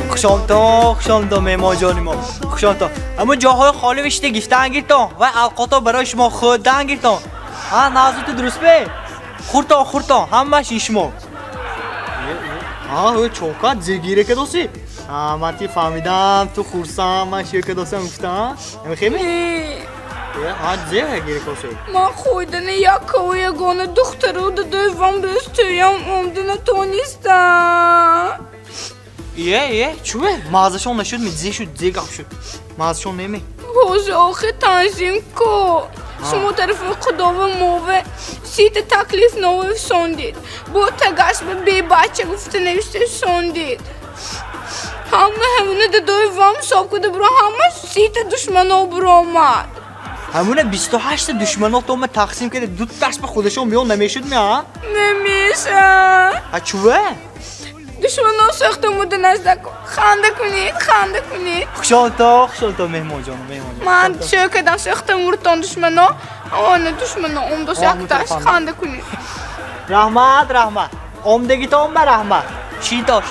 خوشامتا مهمان جانی ما خوشامتا اما جاهای خالی بشته گفتن گیرتان و القاطا برای شما خودن گیرتان ها نازو درست به خورتا همش شما ها چوکات زیگیره که دوستی ماتی فهمیدم تو خورسام من شیر که دوستم گفتم نمیخیمی؟ ها زیگه گیره کسی من خودن یک و یگانه دختر رو دوام بستویم امدن تو نیستم چوه؟ مغزشون نشد میدزی شد زیگ آف شد مغزشون نمی حوزه آخه تنظیم که شما طرف خدا و موه سیت تکلیف نوه سندید با تگاش به بی بچه گفته نوشته سندید همونه دوی وام ساب کده برو همه سیت دشمنو برو آمد همونه 28 دشمنو تو ما تقسیم کرده دو دست به خودشون بیان نمیشد میان؟ نمیشه ها چوه؟ دشمنو سخت موده نزدک خنده کنید خوشالتا مهمان جانو من چه کدم سخت مورتان دشمنو آنه دشمنو امدو سختش خنده کنید رحمت امدگی تا به رحمت شینتا